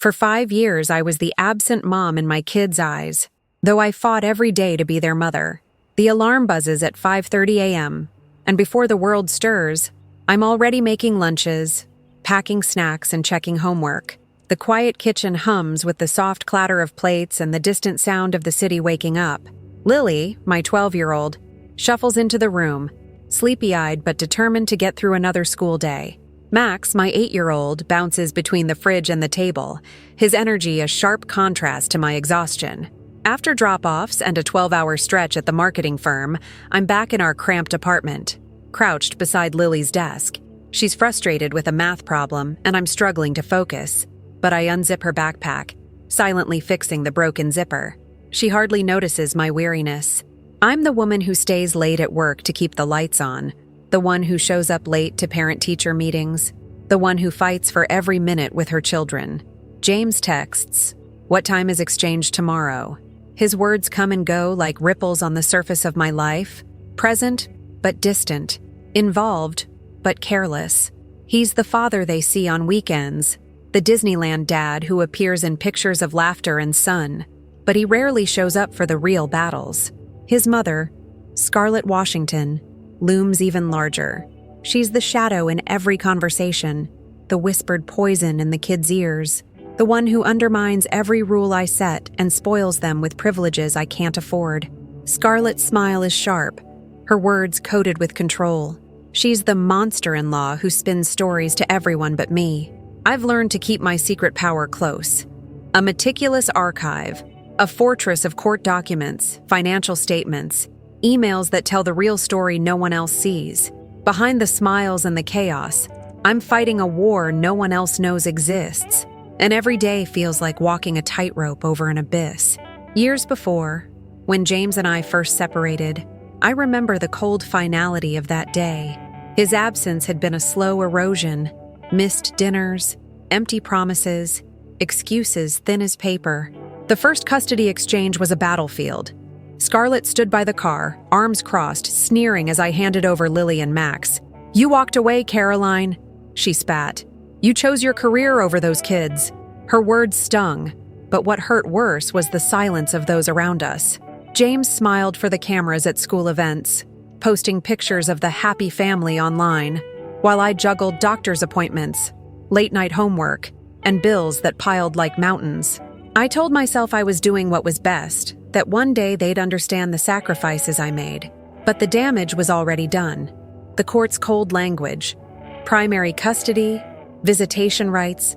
For 5 years, I was the absent mom in my kids' eyes, though I fought every day to be their mother. The alarm buzzes at 5:30 a.m., and before the world stirs, I'm already making lunches, packing snacks, and checking homework. The quiet kitchen hums with the soft clatter of plates and the distant sound of the city waking up. Lily, my 12-year-old, shuffles into the room, sleepy-eyed but determined to get through another school day. Max, my 8-year-old, bounces between the fridge and the table, his energy a sharp contrast to my exhaustion. After drop-offs and a 12-hour stretch at the marketing firm, I'm back in our cramped apartment, crouched beside Lily's desk. She's frustrated with a math problem, and I'm struggling to focus. But I unzip her backpack, silently fixing the broken zipper. She hardly notices my weariness. I'm the woman who stays late at work to keep the lights on, the one who shows up late to parent-teacher meetings, the one who fights for every minute with her children. James texts, "What time is exchange tomorrow?" His words come and go like ripples on the surface of my life, present but distant, involved but careless. He's the father they see on weekends, the Disneyland dad who appears in pictures of laughter and sun, but he rarely shows up for the real battles. His mother, Scarlett Washington, looms even larger. She's the shadow in every conversation, the whispered poison in the kids' ears, the one who undermines every rule I set and spoils them with privileges I can't afford. Scarlett's smile is sharp, her words coated with control. She's the monster-in-law who spins stories to everyone but me. I've learned to keep my secret power close. A meticulous archive, a fortress of court documents, financial statements, emails that tell the real story no one else sees. Behind the smiles and the chaos, I'm fighting a war no one else knows exists, and every day feels like walking a tightrope over an abyss. Years before, when James and I first separated, I remember the cold finality of that day. His absence had been a slow erosion, missed dinners, empty promises, excuses thin as paper. The first custody exchange was a battlefield. Scarlett stood by the car, arms crossed, sneering as I handed over Lily and Max. "You walked away, Caroline," she spat. "You chose your career over those kids." Her words stung, but what hurt worse was the silence of those around us. James smiled for the cameras at school events, posting pictures of the happy family online, while I juggled doctor's appointments, late-night homework, and bills that piled like mountains. I told myself I was doing what was best, that one day they'd understand the sacrifices I made. But the damage was already done. The court's cold language, primary custody, visitation rights,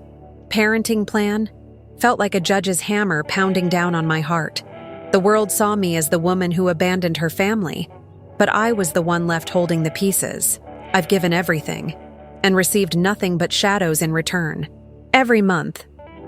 parenting plan, felt like a judge's hammer pounding down on my heart. The world saw me as the woman who abandoned her family, but I was the one left holding the pieces. I've given everything, and received nothing but shadows in return. Every month,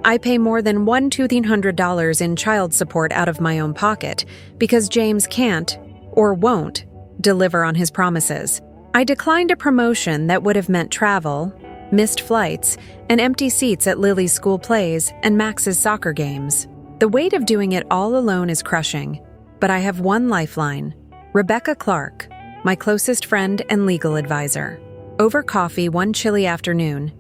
I pay more than $1,200 in child support out of my own pocket because James can't, or won't, deliver on his promises. I declined a promotion that would have meant travel, missed flights, and empty seats at Lily's school plays and Max's soccer games. The weight of doing it all alone is crushing, but I have one lifeline: Rebecca Clark, my closest friend and legal advisor. Over coffee one chilly afternoon,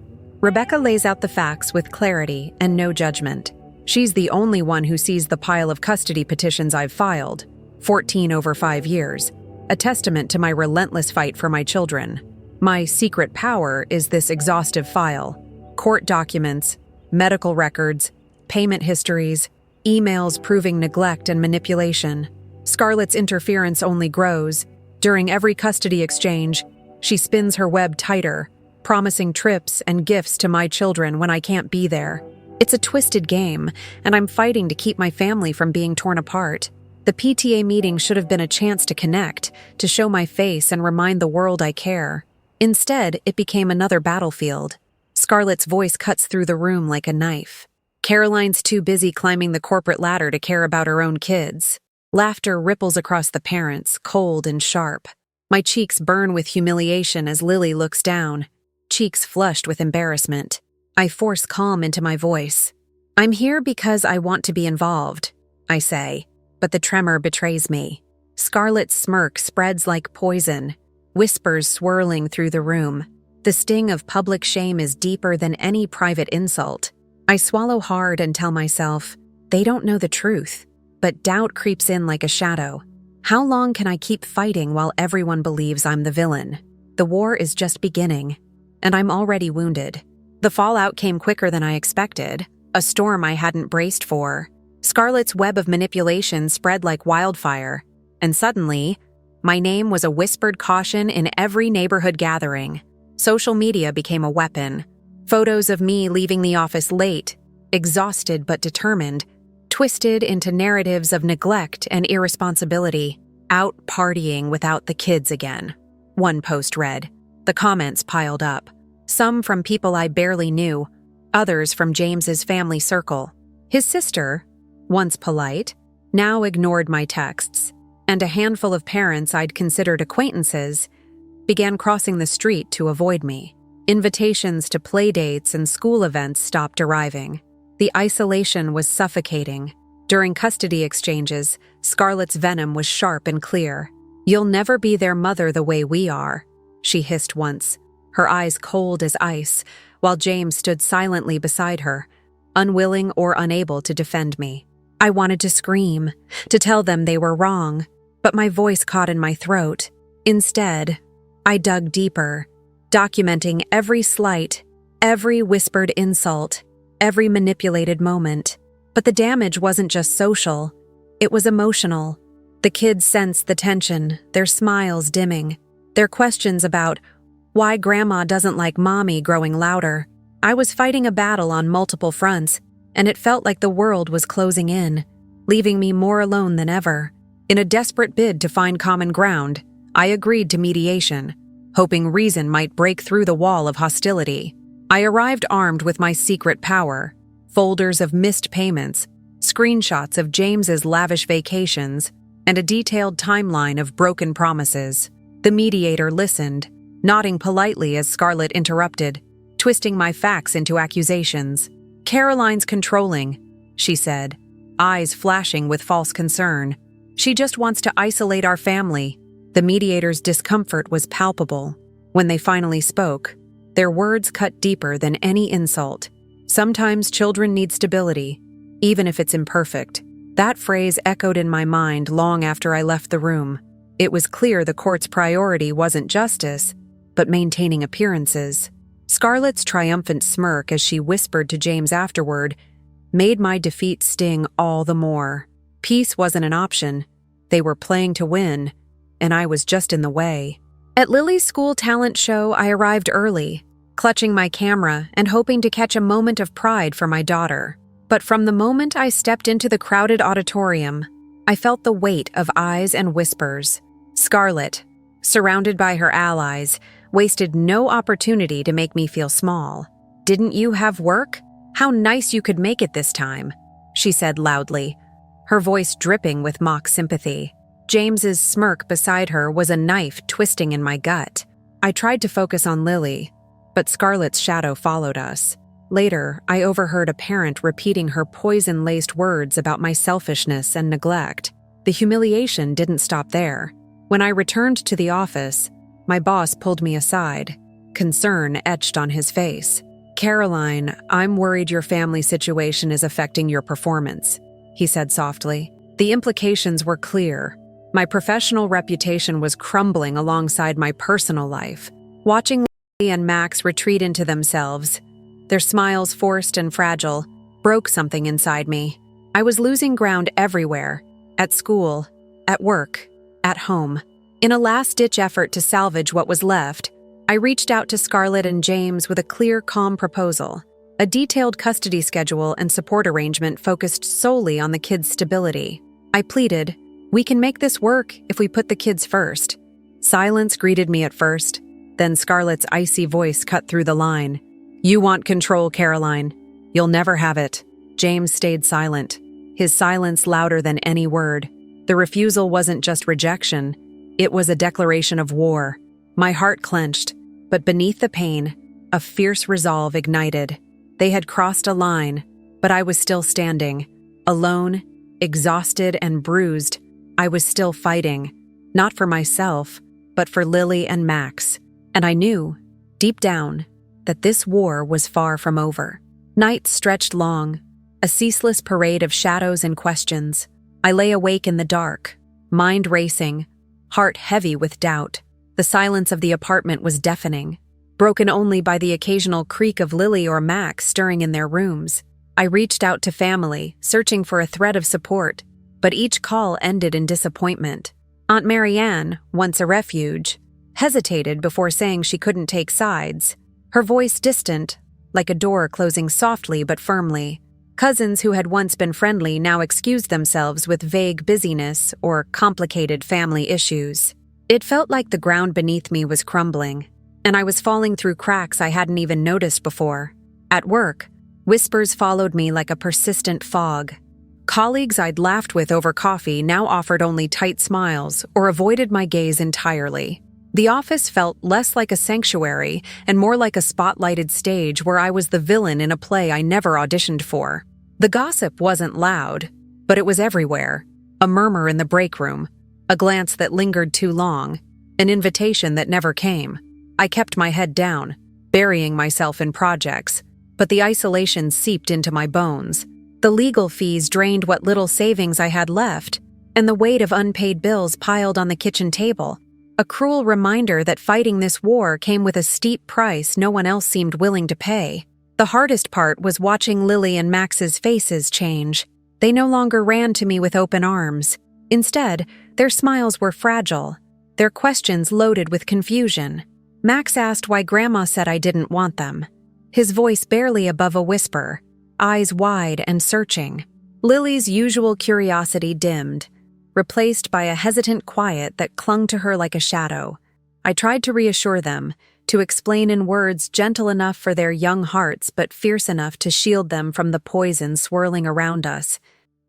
Rebecca lays out the facts with clarity and no judgment. She's the only one who sees the pile of custody petitions I've filed, 14 over 5 years, a testament to my relentless fight for my children. My secret power is this exhaustive file: court documents, medical records, payment histories, emails proving neglect and manipulation. Scarlett's interference only grows. During every custody exchange, she spins her web tighter, promising trips and gifts to my children when I can't be there. It's a twisted game, and I'm fighting to keep my family from being torn apart. The PTA meeting should have been a chance to connect, to show my face and remind the world I care. Instead, it became another battlefield. Scarlett's voice cuts through the room like a knife. Caroline's too busy climbing the corporate ladder to care about her own kids. Laughter ripples across the parents, cold and sharp. My cheeks burn with humiliation as Lily looks down, cheeks flushed with embarrassment. I force calm into my voice. "I'm here because I want to be involved," I say, but the tremor betrays me. Scarlett's smirk spreads like poison, whispers swirling through the room. The sting of public shame is deeper than any private insult. I swallow hard and tell myself, they don't know the truth, but doubt creeps in like a shadow. How long can I keep fighting while everyone believes I'm the villain? The war is just beginning, and I'm already wounded. The fallout came quicker than I expected, a storm I hadn't braced for. Scarlett's web of manipulation spread like wildfire, and suddenly, my name was a whispered caution in every neighborhood gathering. Social media became a weapon. Photos of me leaving the office late, exhausted but determined, twisted into narratives of neglect and irresponsibility, out partying without the kids again. One post read. The comments piled up. Some from people I barely knew, others from James's family circle. His sister, once polite, now ignored my texts, and a handful of parents I'd considered acquaintances began crossing the street to avoid me. Invitations to playdates and school events stopped arriving. The isolation was suffocating. During custody exchanges, Scarlett's venom was sharp and clear. "You'll never be their mother the way we are," she hissed once, her eyes cold as ice, while James stood silently beside her, unwilling or unable to defend me. I wanted to scream, to tell them they were wrong, but my voice caught in my throat. Instead, I dug deeper, documenting every slight, every whispered insult, every manipulated moment. But the damage wasn't just social, it was emotional. The kids sensed the tension, their smiles dimming, their questions about why Grandma doesn't like Mommy growing louder. I was fighting a battle on multiple fronts, and it felt like the world was closing in, leaving me more alone than ever. In a desperate bid to find common ground, I agreed to mediation, hoping reason might break through the wall of hostility. I arrived armed with my secret power, folders of missed payments, screenshots of James's lavish vacations, and a detailed timeline of broken promises. The mediator listened, nodding politely as Scarlett interrupted, twisting my facts into accusations. "Caroline's controlling," she said, eyes flashing with false concern. "She just wants to isolate our family." The mediator's discomfort was palpable. When they finally spoke, their words cut deeper than any insult. "Sometimes children need stability, even if it's imperfect." That phrase echoed in my mind long after I left the room. It was clear the court's priority wasn't justice, but maintaining appearances. Scarlett's triumphant smirk as she whispered to James afterward made my defeat sting all the more. Peace wasn't an option. They were playing to win, and I was just in the way. At Lily's school talent show, I arrived early, clutching my camera and hoping to catch a moment of pride for my daughter. But from the moment I stepped into the crowded auditorium, I felt the weight of eyes and whispers. Scarlett, surrounded by her allies, wasted no opportunity to make me feel small. "Didn't you have work? How nice you could make it this time," she said loudly, her voice dripping with mock sympathy. James's smirk beside her was a knife twisting in my gut. I tried to focus on Lily, but Scarlett's shadow followed us. Later, I overheard a parent repeating her poison-laced words about my selfishness and neglect. The humiliation didn't stop there. When I returned to the office, my boss pulled me aside, concern etched on his face. "Caroline, I'm worried your family situation is affecting your performance," he said softly. The implications were clear. My professional reputation was crumbling alongside my personal life. Watching Lily and Max retreat into themselves, their smiles forced and fragile, broke something inside me. I was losing ground everywhere, at school, at work, at home. In a last-ditch effort to salvage what was left, I reached out to Scarlett and James with a clear, calm proposal. A detailed custody schedule and support arrangement focused solely on the kids' stability. I pleaded, "We can make this work if we put the kids first." Silence greeted me at first, then Scarlett's icy voice cut through the line. "You want control, Caroline. You'll never have it." James stayed silent, his silence louder than any word. The refusal wasn't just rejection, it was a declaration of war. My heart clenched, but beneath the pain, a fierce resolve ignited. They had crossed a line, but I was still standing. Alone, exhausted and bruised, I was still fighting, not for myself, but for Lily and Max. And I knew, deep down, that this war was far from over. Nights stretched long, a ceaseless parade of shadows and questions. I lay awake in the dark, mind racing, heart heavy with doubt. The silence of the apartment was deafening, broken only by the occasional creak of Lily or Max stirring in their rooms. I reached out to family, searching for a thread of support, but each call ended in disappointment. Aunt Marianne, once a refuge, hesitated before saying she couldn't take sides, her voice distant, like a door closing softly but firmly. Cousins who had once been friendly now excused themselves with vague busyness or complicated family issues. It felt like the ground beneath me was crumbling, and I was falling through cracks I hadn't even noticed before. At work, whispers followed me like a persistent fog. Colleagues I'd laughed with over coffee now offered only tight smiles or avoided my gaze entirely. The office felt less like a sanctuary and more like a spotlighted stage where I was the villain in a play I never auditioned for. The gossip wasn't loud, but it was everywhere. A murmur in the break room, a glance that lingered too long, an invitation that never came. I kept my head down, burying myself in projects, but the isolation seeped into my bones. The legal fees drained what little savings I had left, and the weight of unpaid bills piled on the kitchen table. A cruel reminder that fighting this war came with a steep price no one else seemed willing to pay. The hardest part was watching Lily and Max's faces change. They no longer ran to me with open arms. Instead, their smiles were fragile, their questions loaded with confusion. Max asked why Grandma said I didn't want them, his voice barely above a whisper, eyes wide and searching. Lily's usual curiosity dimmed, replaced by a hesitant quiet that clung to her like a shadow. I tried to reassure them, to explain in words gentle enough for their young hearts but fierce enough to shield them from the poison swirling around us.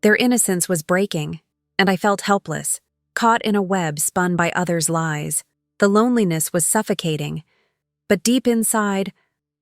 Their innocence was breaking, and I felt helpless, caught in a web spun by others' lies. The loneliness was suffocating, but deep inside,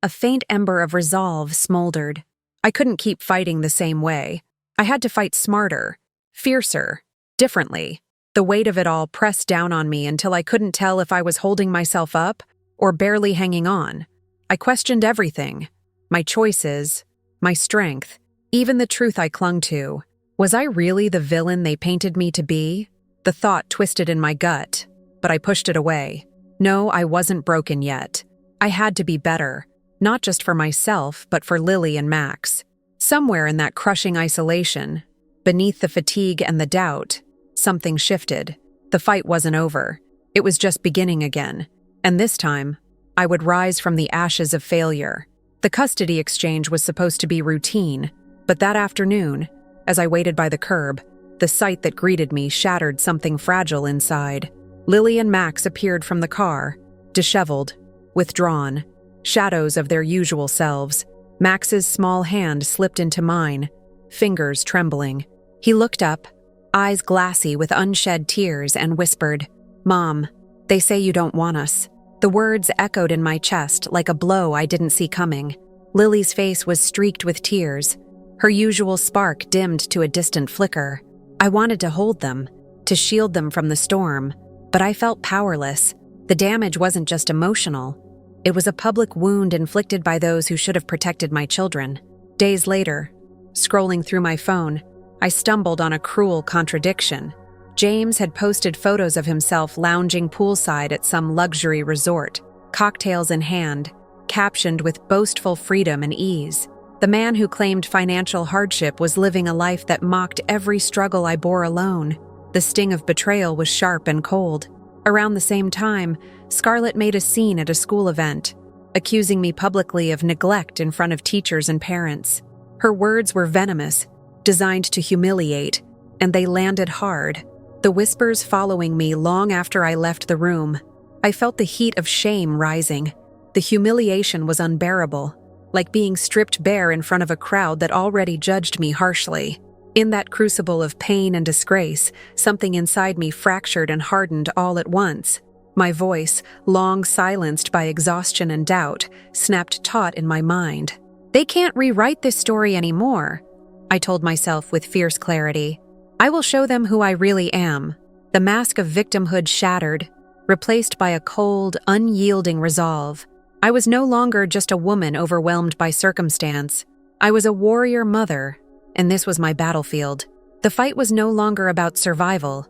a faint ember of resolve smoldered. I couldn't keep fighting the same way. I had to fight smarter, fiercer, differently. The weight of it all pressed down on me until I couldn't tell if I was holding myself up or barely hanging on. I questioned everything, my choices, my strength, even the truth I clung to. Was I really the villain they painted me to be? The thought twisted in my gut, but I pushed it away. No, I wasn't broken yet. I had to be better, not just for myself, but for Lily and Max. Somewhere in that crushing isolation, beneath the fatigue and the doubt, something shifted. The fight wasn't over. It was just beginning again. And this time, I would rise from the ashes of failure. The custody exchange was supposed to be routine, but that afternoon, as I waited by the curb, the sight that greeted me shattered something fragile inside. Lily and Max appeared from the car, disheveled, withdrawn, shadows of their usual selves. Max's small hand slipped into mine, fingers trembling. He looked up, eyes glassy with unshed tears, and whispered, "Mom, they say you don't want us." The words echoed in my chest like a blow I didn't see coming. Lily's face was streaked with tears, her usual spark dimmed to a distant flicker. I wanted to hold them, to shield them from the storm, but I felt powerless. The damage wasn't just emotional. It was a public wound inflicted by those who should have protected my children. Days later, scrolling through my phone, I stumbled on a cruel contradiction. James had posted photos of himself lounging poolside at some luxury resort, cocktails in hand, captioned with boastful freedom and ease. The man who claimed financial hardship was living a life that mocked every struggle I bore alone. The sting of betrayal was sharp and cold. Around the same time, Scarlett made a scene at a school event, accusing me publicly of neglect in front of teachers and parents. Her words were venomous, designed to humiliate, and they landed hard. The whispers following me long after I left the room. I felt the heat of shame rising. The humiliation was unbearable, like being stripped bare in front of a crowd that already judged me harshly. In that crucible of pain and disgrace, something inside me fractured and hardened all at once. My voice, long silenced by exhaustion and doubt, snapped taut in my mind. "They can't rewrite this story anymore," I told myself with fierce clarity. "I will show them who I really am." The mask of victimhood shattered, replaced by a cold, unyielding resolve. I was no longer just a woman overwhelmed by circumstance. I was a warrior mother, and this was my battlefield. The fight was no longer about survival.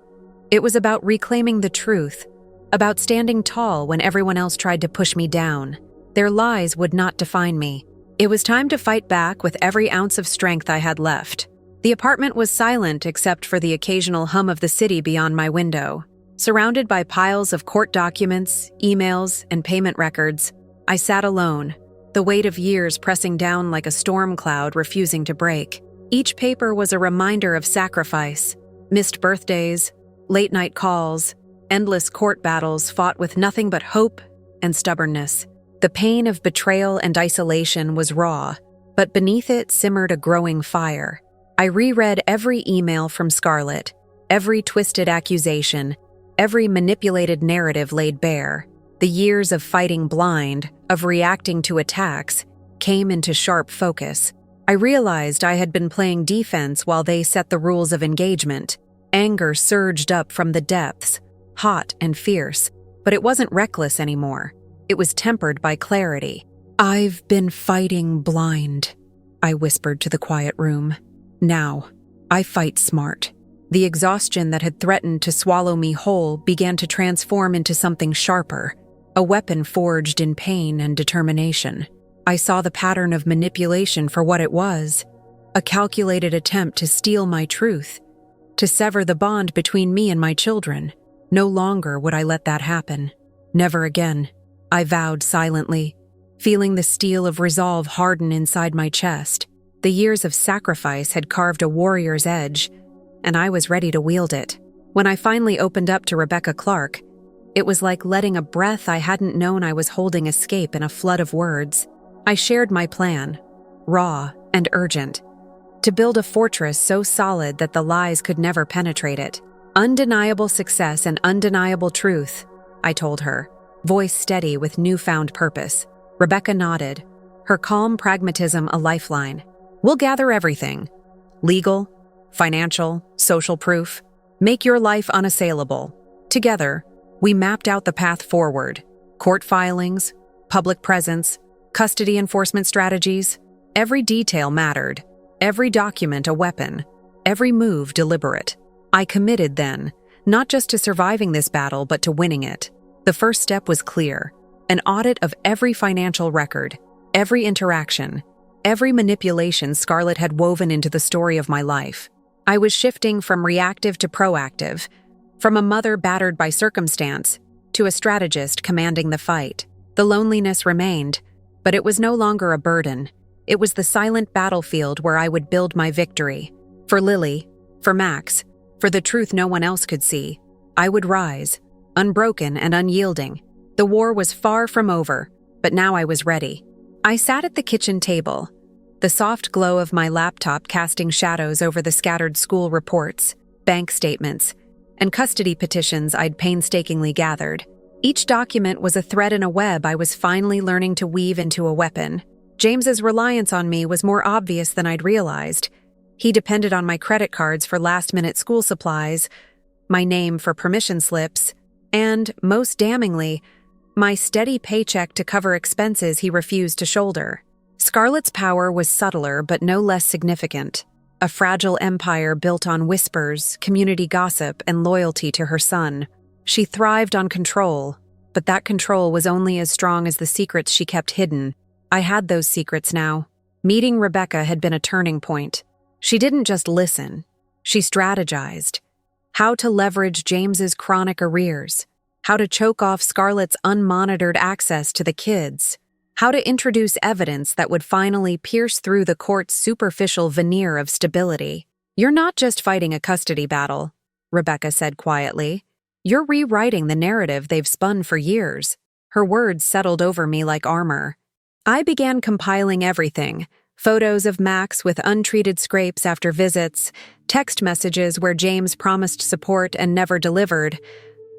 It was about reclaiming the truth, about standing tall when everyone else tried to push me down. Their lies would not define me. It was time to fight back with every ounce of strength I had left. The apartment was silent except for the occasional hum of the city beyond my window. Surrounded by piles of court documents, emails, and payment records, I sat alone, the weight of years pressing down like a storm cloud refusing to break. Each paper was a reminder of sacrifice, missed birthdays, late-night calls, endless court battles fought with nothing but hope and stubbornness. The pain of betrayal and isolation was raw, but beneath it simmered a growing fire. I reread every email from Scarlett, every twisted accusation, every manipulated narrative laid bare. The years of fighting blind, of reacting to attacks, came into sharp focus. I realized I had been playing defense while they set the rules of engagement. Anger surged up from the depths, hot and fierce, but it wasn't reckless anymore. It was tempered by clarity. "I've been fighting blind," I whispered to the quiet room. "Now, I fight smart." The exhaustion that had threatened to swallow me whole began to transform into something sharper, a weapon forged in pain and determination. I saw the pattern of manipulation for what it was, a calculated attempt to steal my truth, to sever the bond between me and my children. No longer would I let that happen. Never again, I vowed silently, feeling the steel of resolve harden inside my chest. The years of sacrifice had carved a warrior's edge, and I was ready to wield it. When I finally opened up to Rebecca Clark, it was like letting a breath I hadn't known I was holding escape in a flood of words. I shared my plan, raw and urgent, to build a fortress so solid that the lies could never penetrate it. Undeniable success and undeniable truth, I told her, voice steady with newfound purpose. Rebecca nodded, her calm pragmatism a lifeline. "We'll gather everything. Legal, financial, social proof. Make your life unassailable." Together, we mapped out the path forward. Court filings, public presence, custody enforcement strategies. Every detail mattered. Every document a weapon. Every move deliberate. I committed then, not just to surviving this battle, but to winning it. The first step was clear. An audit of every financial record, every interaction, every manipulation Scarlett had woven into the story of my life. I was shifting from reactive to proactive, from a mother battered by circumstance to a strategist commanding the fight. The loneliness remained, but it was no longer a burden. It was the silent battlefield where I would build my victory. For Lily, for Max, for the truth no one else could see, I would rise, unbroken and unyielding. The war was far from over, but now I was ready. I sat at the kitchen table, the soft glow of my laptop casting shadows over the scattered school reports, bank statements, and custody petitions I'd painstakingly gathered. Each document was a thread in a web I was finally learning to weave into a weapon. James's reliance on me was more obvious than I'd realized. He depended on my credit cards for last-minute school supplies, my name for permission slips, and, most damningly, my steady paycheck to cover expenses he refused to shoulder. Scarlett's power was subtler but no less significant. A fragile empire built on whispers, community gossip, and loyalty to her son. She thrived on control, but that control was only as strong as the secrets she kept hidden. I had those secrets now. Meeting Rebecca had been a turning point. She didn't just listen. She strategized. How to leverage James's chronic arrears. How to choke off Scarlett's unmonitored access to the kids. How to introduce evidence that would finally pierce through the court's superficial veneer of stability. "You're not just fighting a custody battle," Rebecca said quietly. "You're rewriting the narrative they've spun for years." Her words settled over me like armor. I began compiling everything. Photos of Max with untreated scrapes after visits, text messages where James promised support and never delivered,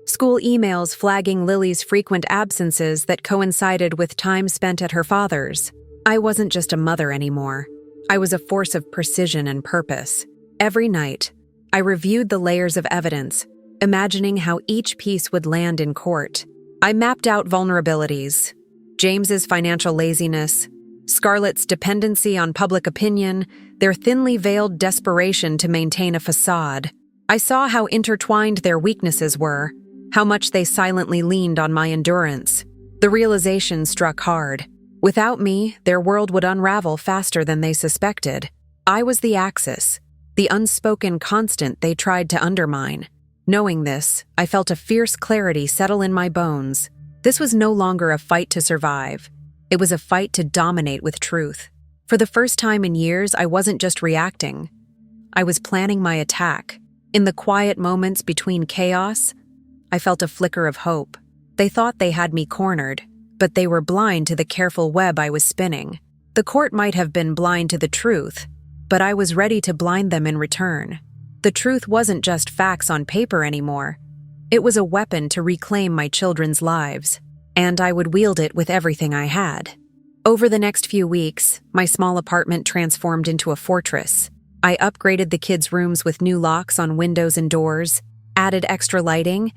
school emails flagging Lily's frequent absences that coincided with time spent at her father's. I wasn't just a mother anymore. I was a force of precision and purpose. Every night, I reviewed the layers of evidence, imagining how each piece would land in court. I mapped out vulnerabilities. James's financial laziness, Scarlett's dependency on public opinion, their thinly veiled desperation to maintain a facade. I saw how intertwined their weaknesses were, how much they silently leaned on my endurance. The realization struck hard. Without me, their world would unravel faster than they suspected. I was the axis, the unspoken constant they tried to undermine. Knowing this, I felt a fierce clarity settle in my bones. This was no longer a fight to survive. It was a fight to dominate with truth. For the first time in years, I wasn't just reacting. I was planning my attack. In the quiet moments between chaos, I felt a flicker of hope. They thought they had me cornered, but they were blind to the careful web I was spinning. The court might have been blind to the truth, but I was ready to blind them in return. The truth wasn't just facts on paper anymore. It was a weapon to reclaim my children's lives, and I would wield it with everything I had. Over the next few weeks, my small apartment transformed into a fortress. I upgraded the kids' rooms with new locks on windows and doors, added extra lighting,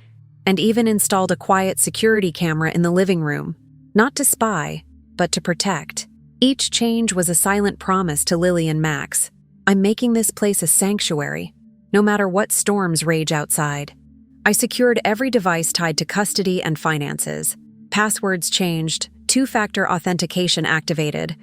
and even installed a quiet security camera in the living room, not to spy, but to protect. Each change was a silent promise to Lily and Max. I'm making this place a sanctuary, no matter what storms rage outside. I secured every device tied to custody and finances. Passwords changed, two-factor authentication activated.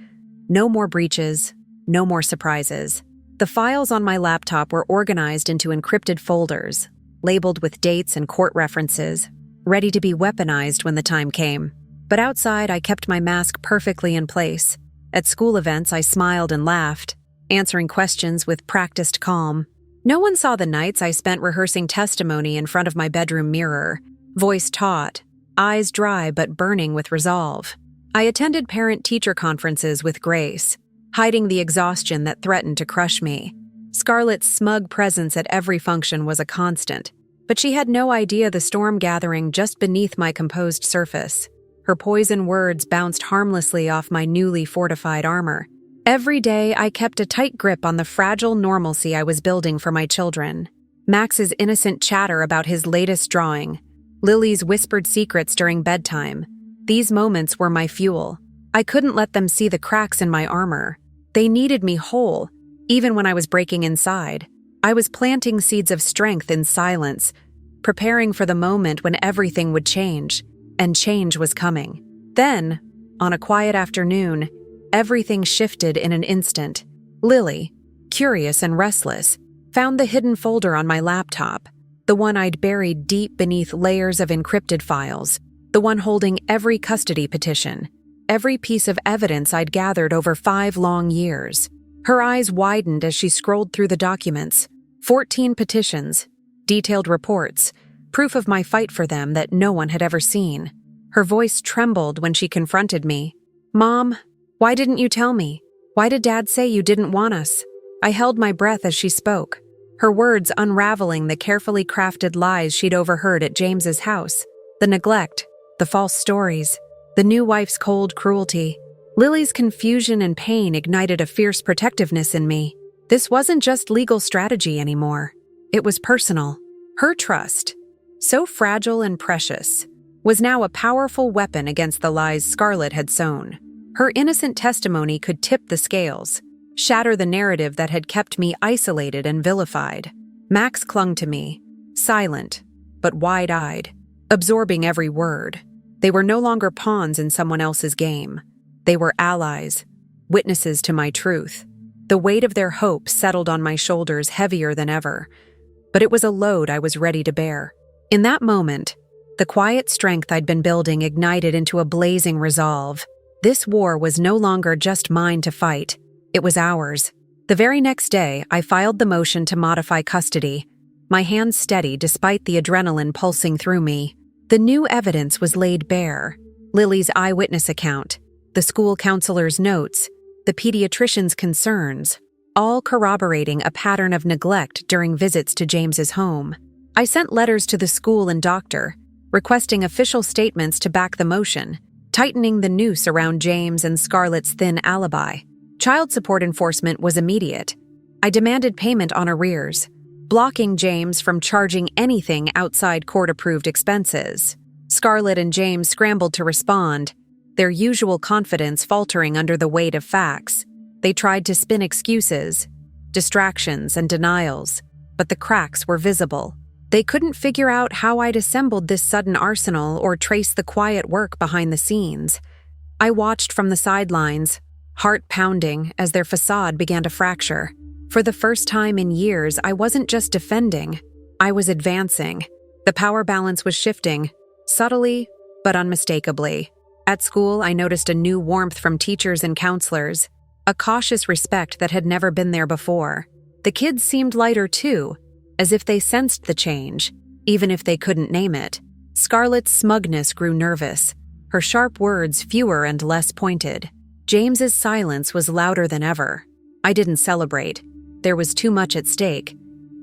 No more breaches, no more surprises. The files on my laptop were organized into encrypted folders, labeled with dates and court references, ready to be weaponized when the time came. But outside, I kept my mask perfectly in place. At school events, I smiled and laughed, answering questions with practiced calm. No one saw the nights I spent rehearsing testimony in front of my bedroom mirror, voice taut, eyes dry but burning with resolve. I attended parent-teacher conferences with grace, hiding the exhaustion that threatened to crush me. Scarlett's smug presence at every function was a constant, but she had no idea the storm gathering just beneath my composed surface. Her poison words bounced harmlessly off my newly fortified armor. Every day, I kept a tight grip on the fragile normalcy I was building for my children. Max's innocent chatter about his latest drawing, Lily's whispered secrets during bedtime. These moments were my fuel. I couldn't let them see the cracks in my armor. They needed me whole, even when I was breaking inside. I was planting seeds of strength in silence, preparing for the moment when everything would change, and change was coming. Then, on a quiet afternoon, everything shifted in an instant. Lily, curious and restless, found the hidden folder on my laptop, the one I'd buried deep beneath layers of encrypted files, the one holding every custody petition, every piece of evidence I'd gathered over 5 long years. Her eyes widened as she scrolled through the documents. 14 petitions, detailed reports, proof of my fight for them that no one had ever seen. Her voice trembled when she confronted me. "Mom, why didn't you tell me? Why did Dad say you didn't want us?" I held my breath as she spoke, her words unraveling the carefully crafted lies she'd overheard at James's house. The neglect, the false stories, the new wife's cold cruelty. Lily's confusion and pain ignited a fierce protectiveness in me. This wasn't just legal strategy anymore. It was personal. Her trust, so fragile and precious, was now a powerful weapon against the lies Scarlett had sown. Her innocent testimony could tip the scales, shatter the narrative that had kept me isolated and vilified. Max clung to me, silent, but wide-eyed, absorbing every word. They were no longer pawns in someone else's game. They were allies, witnesses to my truth. The weight of their hope settled on my shoulders heavier than ever, but it was a load I was ready to bear. In that moment, the quiet strength I'd been building ignited into a blazing resolve. This war was no longer just mine to fight. It was ours. The very next day, I filed the motion to modify custody, my hands steady despite the adrenaline pulsing through me. The new evidence was laid bare. Lily's eyewitness account, the school counselor's notes, the pediatrician's concerns, all corroborating a pattern of neglect during visits to James's home. I sent letters to the school and doctor, requesting official statements to back the motion, tightening the noose around James and Scarlett's thin alibi. Child support enforcement was immediate. I demanded payment on arrears, blocking James from charging anything outside court-approved expenses. Scarlett and James scrambled to respond, their usual confidence faltering under the weight of facts. They tried to spin excuses, distractions, and denials, but the cracks were visible. They couldn't figure out how I'd assembled this sudden arsenal or trace the quiet work behind the scenes. I watched from the sidelines, heart pounding as their facade began to fracture. For the first time in years, I wasn't just defending, I was advancing. The power balance was shifting, subtly but unmistakably. At school, I noticed a new warmth from teachers and counselors, a cautious respect that had never been there before. The kids seemed lighter too, as if they sensed the change, even if they couldn't name it. Scarlett's smugness grew nervous, her sharp words fewer and less pointed. James's silence was louder than ever. I didn't celebrate. There was too much at stake.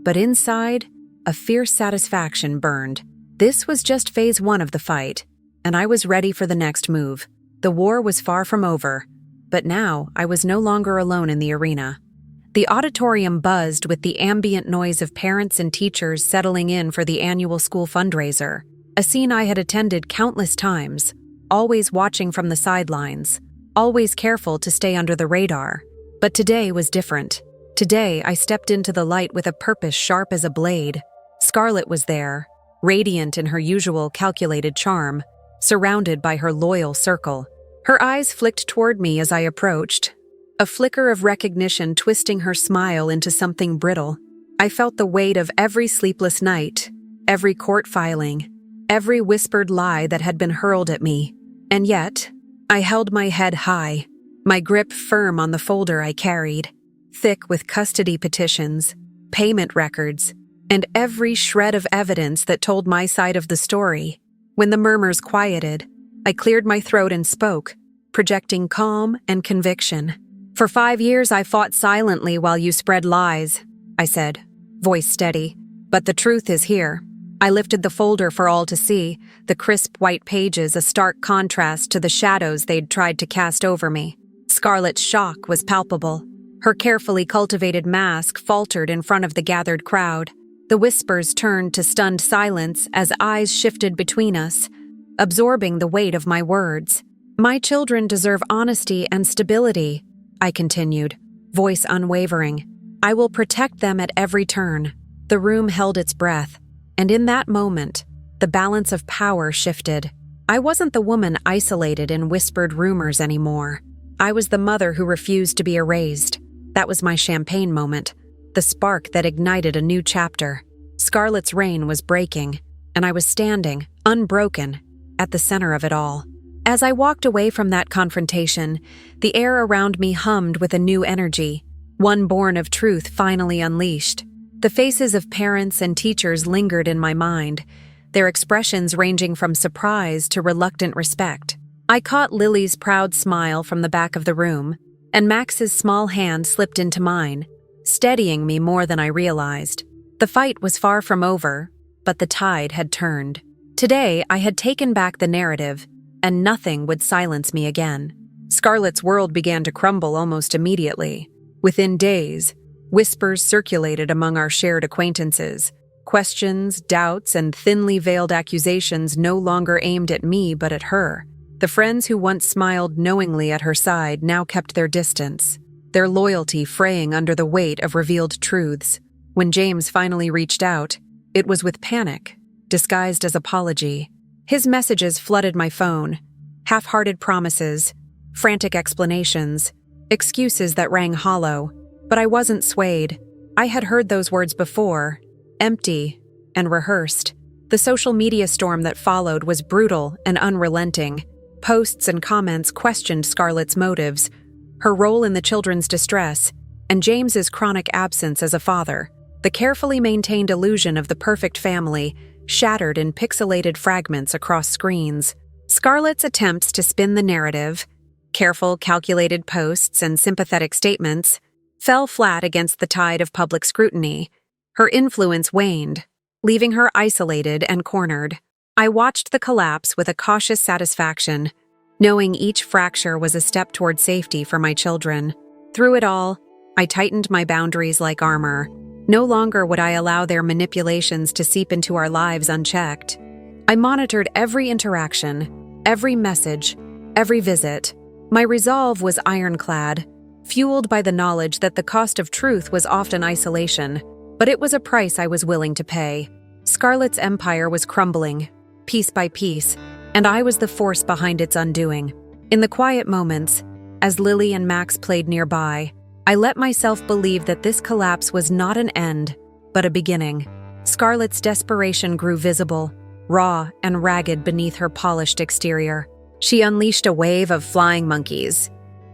But inside, a fierce satisfaction burned. This was just phase 1 of the fight, and I was ready for the next move. The war was far from over, but now I was no longer alone in the arena. The auditorium buzzed with the ambient noise of parents and teachers settling in for the annual school fundraiser, a scene I had attended countless times, always watching from the sidelines, always careful to stay under the radar. But today was different. Today, I stepped into the light with a purpose sharp as a blade. Scarlett was there, radiant in her usual calculated charm, surrounded by her loyal circle. Her eyes flicked toward me as I approached, a flicker of recognition twisting her smile into something brittle. I felt the weight of every sleepless night, every court filing, every whispered lie that had been hurled at me. And yet, I held my head high, my grip firm on the folder I carried, thick with custody petitions, payment records, and every shred of evidence that told my side of the story. When the murmurs quieted, I cleared my throat and spoke, projecting calm and conviction. "For 5 years I fought silently while you spread lies," I said, voice steady. "But the truth is here." I lifted the folder for all to see, the crisp white pages a stark contrast to the shadows they'd tried to cast over me. Scarlett's shock was palpable. Her carefully cultivated mask faltered in front of the gathered crowd. The whispers turned to stunned silence as eyes shifted between us, absorbing the weight of my words. "My children deserve honesty and stability," I continued, voice unwavering. "I will protect them at every turn." The room held its breath, and in that moment, the balance of power shifted. I wasn't the woman isolated in whispered rumors anymore. I was the mother who refused to be erased. That was my champagne moment, the spark that ignited a new chapter. Scarlett's reign was breaking, and I was standing, unbroken, at the center of it all. As I walked away from that confrontation, the air around me hummed with a new energy, one born of truth finally unleashed. The faces of parents and teachers lingered in my mind, their expressions ranging from surprise to reluctant respect. I caught Lily's proud smile from the back of the room, and Max's small hand slipped into mine, steadying me more than I realized. The fight was far from over, but the tide had turned. Today, I had taken back the narrative, and nothing would silence me again. Scarlett's world began to crumble almost immediately. Within days, whispers circulated among our shared acquaintances. Questions, doubts, and thinly veiled accusations no longer aimed at me but at her. The friends who once smiled knowingly at her side now kept their distance, their loyalty fraying under the weight of revealed truths. When James finally reached out, it was with panic, disguised as apology. His messages flooded my phone, half-hearted promises, frantic explanations, excuses that rang hollow. But I wasn't swayed. I had heard those words before, empty and rehearsed. The social media storm that followed was brutal and unrelenting. Posts and comments questioned Scarlett's motives, her role in the children's distress, and James's chronic absence as a father. The carefully maintained illusion of the perfect family shattered in pixelated fragments across screens. Scarlett's attempts to spin the narrative, careful, calculated posts and sympathetic statements, fell flat against the tide of public scrutiny. Her influence waned, leaving her isolated and cornered. I watched the collapse with a cautious satisfaction, knowing each fracture was a step toward safety for my children. Through it all, I tightened my boundaries like armor. No longer would I allow their manipulations to seep into our lives unchecked. I monitored every interaction, every message, every visit. My resolve was ironclad, fueled by the knowledge that the cost of truth was often isolation, but it was a price I was willing to pay. Scarlett's empire was crumbling, piece by piece, and I was the force behind its undoing. In the quiet moments, as Lily and Max played nearby, I let myself believe that this collapse was not an end, but a beginning. Scarlett's desperation grew visible, raw and ragged beneath her polished exterior. She unleashed a wave of flying monkeys,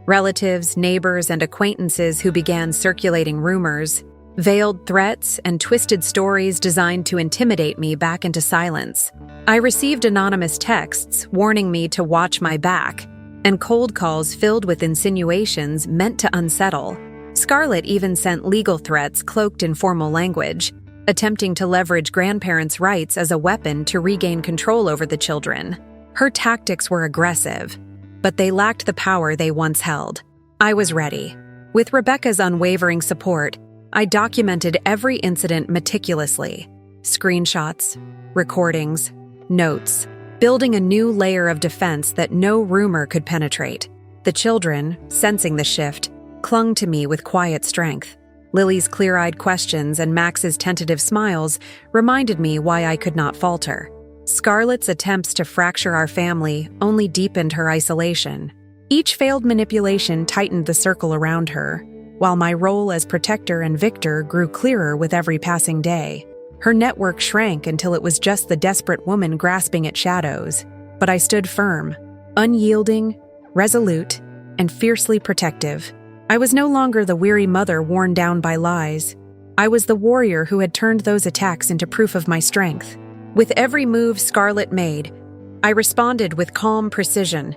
relatives, neighbors, and acquaintances who began circulating rumors, veiled threats, and twisted stories designed to intimidate me back into silence. I received anonymous texts warning me to watch my back, and cold calls filled with insinuations meant to unsettle. Scarlett even sent legal threats cloaked in formal language, attempting to leverage grandparents' rights as a weapon to regain control over the children. Her tactics were aggressive, but they lacked the power they once held. I was ready. With Rebecca's unwavering support, I documented every incident meticulously. Screenshots, recordings, notes, building a new layer of defense that no rumor could penetrate. The children, sensing the shift, clung to me with quiet strength. Lily's clear-eyed questions and Max's tentative smiles reminded me why I could not falter. Scarlett's attempts to fracture our family only deepened her isolation. Each failed manipulation tightened the circle around her, while my role as protector and victor grew clearer with every passing day. Her network shrank until it was just the desperate woman grasping at shadows. But I stood firm, unyielding, resolute, and fiercely protective. I was no longer the weary mother worn down by lies. I was the warrior who had turned those attacks into proof of my strength. With every move Scarlett made, I responded with calm precision,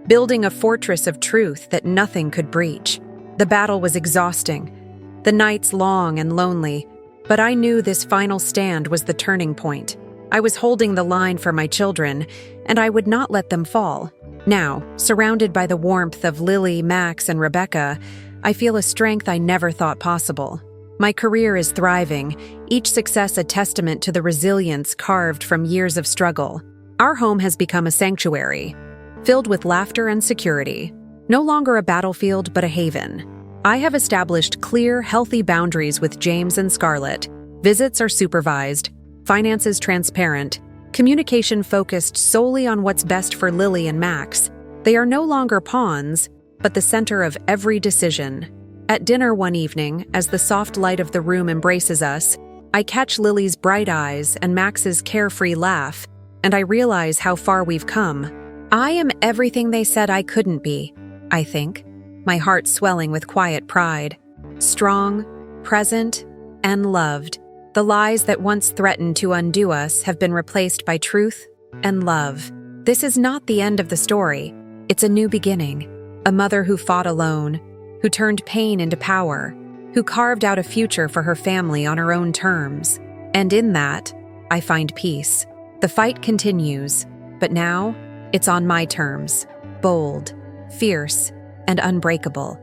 building a fortress of truth that nothing could breach. The battle was exhausting, the nights long and lonely, but I knew this final stand was the turning point. I was holding the line for my children, and I would not let them fall. Now, surrounded by the warmth of Lily, Max, and Rebecca, I feel a strength I never thought possible. My career is thriving, each success a testament to the resilience carved from years of struggle. Our home has become a sanctuary, filled with laughter and security. No longer a battlefield, but a haven. I have established clear, healthy boundaries with James and Scarlett. Visits are supervised, finances transparent, communication focused solely on what's best for Lily and Max. They are no longer pawns, but the center of every decision. At dinner one evening, as the soft light of the room embraces us, I catch Lily's bright eyes and Max's carefree laugh, and I realize how far we've come. I am everything they said I couldn't be, I think, my heart swelling with quiet pride. Strong, present, and loved. The lies that once threatened to undo us have been replaced by truth and love. This is not the end of the story. It's a new beginning. A mother who fought alone, who turned pain into power, who carved out a future for her family on her own terms. And in that, I find peace. The fight continues, but now it's on my terms. Bold, fierce, and unbreakable.